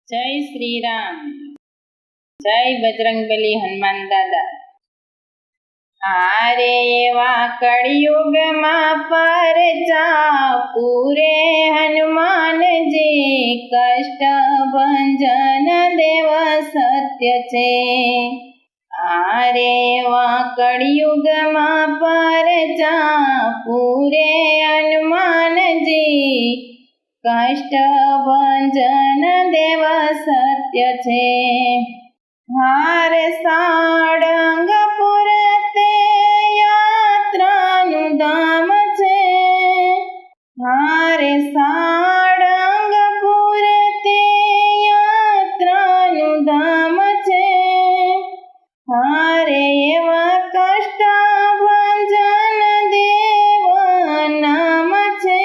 જય શ્રી રામ, જય બજરંગબલી હનુમાન દાદા. હારે એવા કળિયુગમાં પરચા પૂરે હનુમાનજી, કષ્ટ ભંજન દેવ સત્ય છે. હારે એવા કળિયુગમાં પરચા પૂરે હનુમાનજી, કષ્ટ ભંજન દેવ સત્ય છે. હારે સાળંગપુર તે યાત્રાનું ધામ છે. હારે સાળંગપુર તે યાત્રાનું ધામ છે. હારે એવા કષ્ટ ભંજન દેવ નામ છે.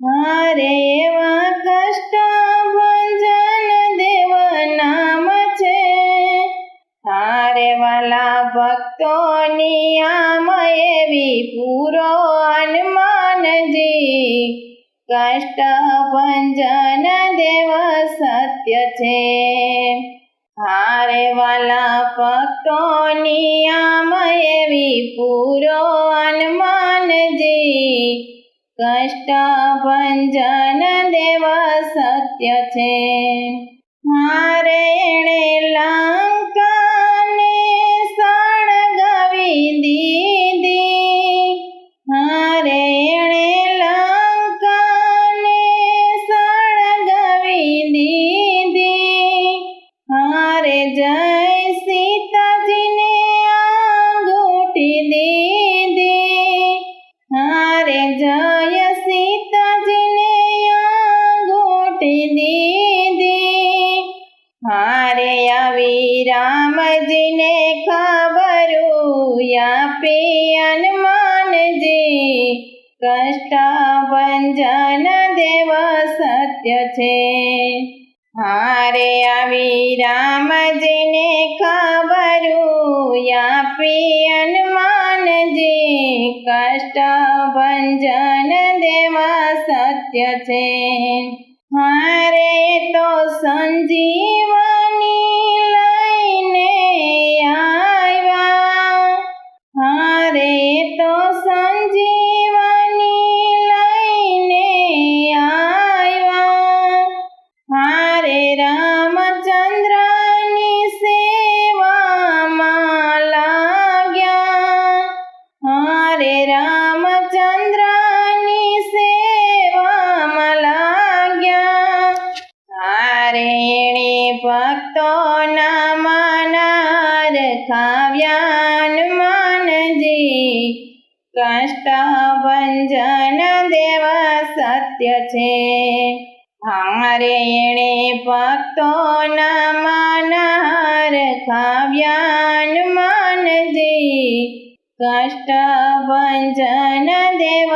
હારે એવા કષ્ટ ભંજન દેવ નામ છે. હારે વાલા ભક્તોની આમ એવી પૂરો હનુમાનજી, કષ્ટ ભંજન દેવ સત્ય છે. હારે વાલા ભક્તોની આમ એવી પૂરો હનુમાનજી, કષ્ટ ભંજન દેવ સત્ય છે. હારે એણે લંકાને સળગાવી દીધી. હારે એણે લંકાને સળગાવી દીધી. હારે જય સીતાજીને આંગૂઠી દીધી. હારે જય સીતાજીને આંગૂઠી દીધી. હારે આવી રામજીને ખબરું આપી હનુમાનજી, કષ્ટ ભંજન દેવ સત્ય છે. હારે આવી રામજીને ખબરું આપી હનુમાનજી, કષ્ટ ભંજન દેવ સત્ય છે. હારે તો સંજીવની લઈને આવ્યા. હારે તો સંજીવની લઈને આવ્યા. હારે રામચંદ્રની સેવામાં લાગ્યા. હારે રામચંદ્રની સેવામાં લાગ્યા. હારે એણે ભક્તોના મન રખાવ્યા હનુમાનજી, કષ્ટ ભંજન દેવ સત્ય છે. હારે એણે ભક્તોના મન રખાવ્યા હનુમાનજી, કષ્ટ ભંજન દેવ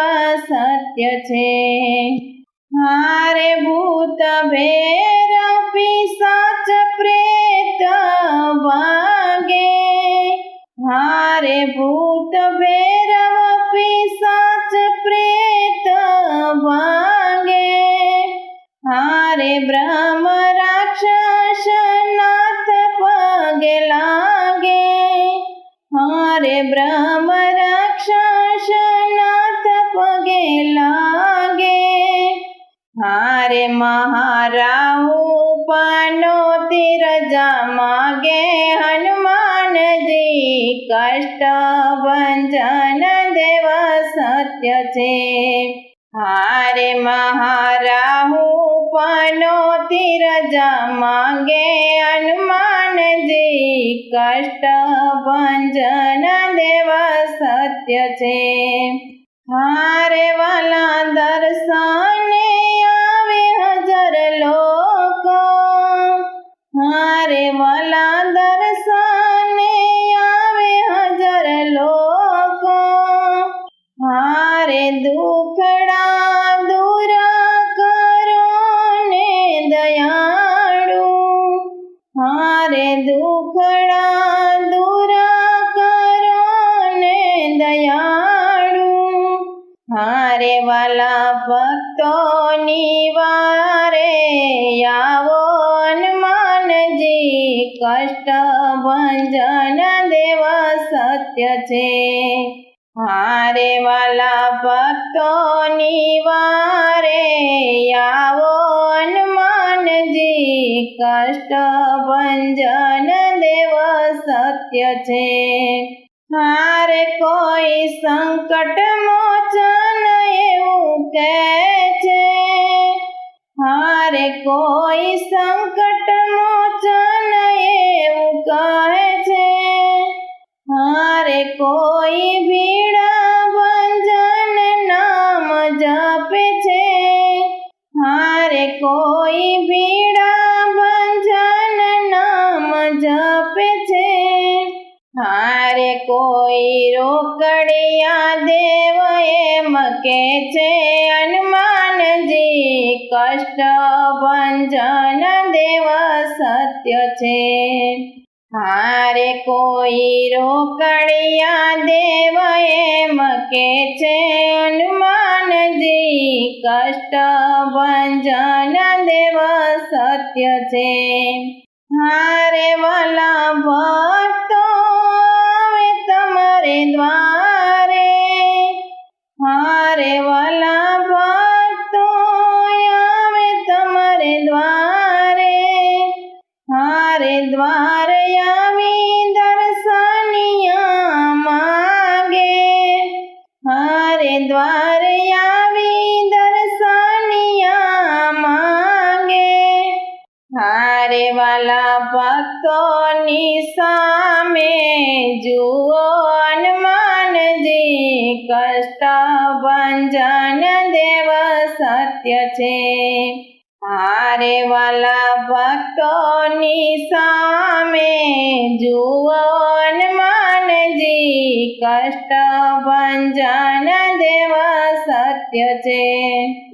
સત્ય છે. હારે ભૂત ભૈરવ પિશાચ પ્રેત ભાગે. હારે ભૂત ભૈરવ પિશાચ પ્રેત ભાગે. હારે બ્રહ્મ રાક્ષસ નાથ પગે લાગે. હારે બ્રહ્મ રાક્ષસ નાથ પગે લાગે. હારે મહારાહુ પનોતી રજા માગે હનુમાનજી, કષ્ટ ભંજન દેવ સત્ય છે. હારે મહારાહુ પનોતી રજા માંગે હનુમાનજી, કષ્ટ ભંજન દેવ સત્ય છે. હારે વાલા દર્શને આવે હજાર લોકો. હારે વાલા દર્શને આવે હજાર લોકો. હારે દુખડા દૂર કરો ને દયાળુ. હારે દુખડા દૂર કરો ને દયાળુ. હારે વાલા ભક્તોની કષ્ટ ભંજન દેવ સત્ય છે. હારે વાલા ભક્તોની વારે આવો હનુમાનજી, કષ્ટ ભંજન દેવ સત્ય છે. હારે કોઈ સંકટ મોચન એવું કહે છે, હારે કોઈ સંકટ મોચન એવું કહે છે. હારે કોઈ ભીડા ભંજન નામ જપે છે, હારે કોઈ ભીડા ભંજન નામ જપે છે. હારે કોઈ રોકડિયા દેવ એમ કે છે, હનુમાનજી કષ્ટ ભંજન દેવ સત્ય છે. હારે કોઈ રોકડિયા દેવ એમ કે છે, હનુમાનજી કષ્ટ ભંજન દેવ સત્ય છે. હારે વાલા ભક્તો આવે તમારે દ્વારે, હારે વાલા ભક્તો આવે તમારે દ્વારે. હારે દ્વારે આવી દર્શનિયા માગે, હારે દ્વારે આવી દર્શનિયા માગે. હારે વાલા ભક્તોની સામે જુઓ હનુમાનજી, કષ્ટ ભંજન દેવ સત્ય છે. હારે વાલા ભક્તોની સામે જુઓ હનુમાનજી, કષ્ટ ભંજન દેવ સત્ય છે.